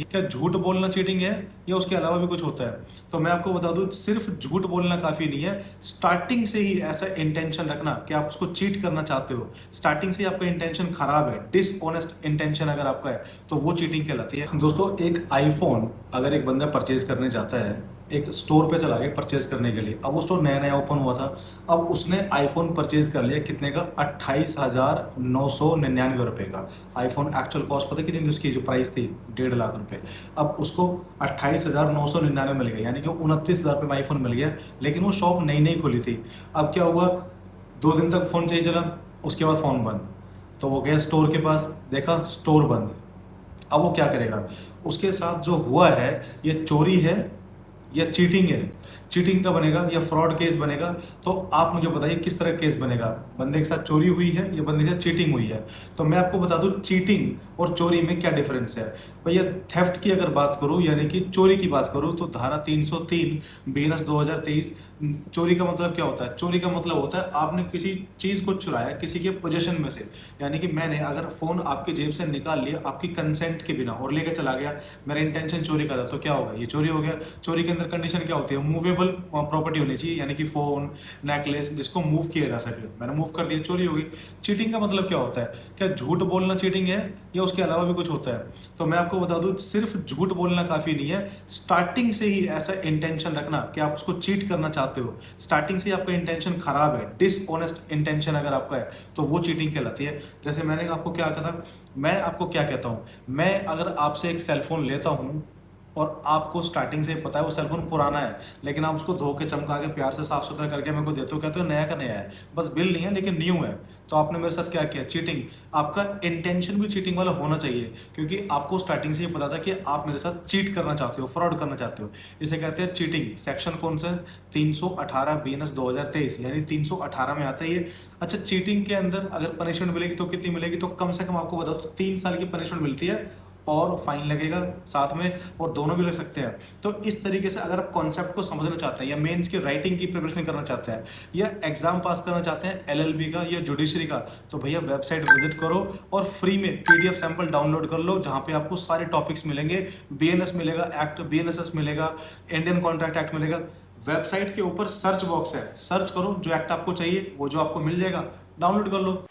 क्या झूठ बोलना चीटिंग है या उसके अलावा भी कुछ होता है? तो मैं आपको बता दूं, सिर्फ झूठ बोलना काफी नहीं है। स्टार्टिंग से ही ऐसा इंटेंशन रखना कि आप उसको चीट करना चाहते हो, स्टार्टिंग से ही आपका इंटेंशन खराब है, डिसऑनेस्ट इंटेंशन अगर आपका है, तो वो चीटिंग कहलाती है। दोस्तों, एक आईफोन अगर एक बंदा परचेज करने जाता है, एक स्टोर पे चला गया परचेज करने के लिए, अब वो स्टोर नया नया ओपन हुआ था, अब उसने आईफोन परचेज कर लिया कितने का? 28,999 रुपए का। आईफोन एक्चुअल कॉस्ट पता कितनी थी उसकी? जो प्राइस थी 1.5 लाख रुपए। अब उसको 28,999 मिल गया, यानी कि 29,000 रुपये में आईफोन मिल गया। लेकिन वो शॉप नई नई खुली थी। अब क्या हुआ, 2 दिन तक फ़ोन सही चला, उसके बाद फ़ोन बंद। तो वो गया स्टोर के पास, देखा स्टोर बंद। अब वो क्या करेगा? उसके साथ जो हुआ है, ये चोरी है या चीटिंग है? चीटिंग का बनेगा या फ्रॉड केस बनेगा? तो आप मुझे बताइए किस तरह केस बनेगा? बंदे के साथ चोरी हुई है या बंदे के साथ चीटिंग हुई है? तो मैं आपको बता दूं, चीटिंग और चोरी में क्या डिफरेंस है। भैया, थेफ्ट की अगर बात करूं, यानी कि चोरी की बात करूं, तो धारा 303 बीएनएस 2023, चोरी का मतलब क्या होता है? चोरी का मतलब होता है आपने किसी चीज़ को चुराया किसी के पोजीशन में से। यानी कि मैंने अगर फ़ोन आपकी जेब से निकाल लिया आपकी कंसेंट के बिना और लेकर चला गया, मेरा इंटेंशन चोरी का था, तो क्या होगा? ये चोरी हो गया। चोरी के अंदर कंडीशन क्या होती है? मूवेबल प्रॉपर्टी होनी चाहिए, यानी कि फ़ोन, नेकलेस, जिसको मूव किया जा सके। मैंने मूव कर दिया, चोरी हो गई। चीटिंग का मतलब क्या होता है? क्या झूठ बोलना चीटिंग है या उसके अलावा भी कुछ होता है? तो मैं आपको बता दूं, सिर्फ झूठ बोलना काफ़ी नहीं है। स्टार्टिंग से ही ऐसा इंटेंशन रखना कि आप उसको चीट करना चाहते हो, स्टार्टिंग से ही आपका इंटेंशन खराब है, डिसऑनेस्ट इंटेंशन अगर आपका है, तो वो चीटिंग कहलाती है। जैसे मैंने आपको क्या कहा था, मैं आपको क्या कहता हूँ, मैं अगर आपसे एक सेलफोन लेता हूँ और आपको स्टार्टिंग से पता है वो सेलफोन पुराना है, लेकिन आप उसको धो के चमका के प्यार से साफ सुथरा करके मेरे को देते हो, कहते हो नया का नया है, बस बिल नहीं है लेकिन न्यू है, तो आपने मेरे साथ क्या किया? चीटिंग। आपका इंटेंशन भी चीटिंग वाला होना चाहिए, क्योंकि आपको स्टार्टिंग से ये पता था कि आप मेरे साथ चीट करना चाहते हो, फ्रॉड करना चाहते हो। इसे कहते हैं चीटिंग। सेक्शन कौन सा? 318 बीएनएस 2023, यानी 318 में आता है ये। अच्छा, चीटिंग के अंदर अगर पनिशमेंट मिलेगी तो कितनी मिलेगी? तो कम से कम आपको बता दो 3 साल की पनिशमेंट मिलती है, और फाइन लगेगा साथ में, और दोनों भी लग सकते हैं। तो इस तरीके से अगर आप कॉन्सेप्ट को समझना चाहते हैं, या मेंस की राइटिंग की प्रिपरेशन करना चाहते हैं, या एग्जाम पास करना चाहते हैं एलएलबी का या जुडिशरी का, तो भैया वेबसाइट विजिट करो और फ्री में पीडीएफ सैंपल डाउनलोड कर लो, जहां पे आपको सारे टॉपिक्स मिलेंगे। बीएनएस मिलेगा, एक्ट बीएनएसएस मिलेगा, इंडियन कॉन्ट्रैक्ट एक्ट मिलेगा। वेबसाइट के ऊपर सर्च बॉक्स है, सर्च करो जो एक्ट आपको चाहिए, वो जो आपको मिल जाएगा, डाउनलोड कर लो।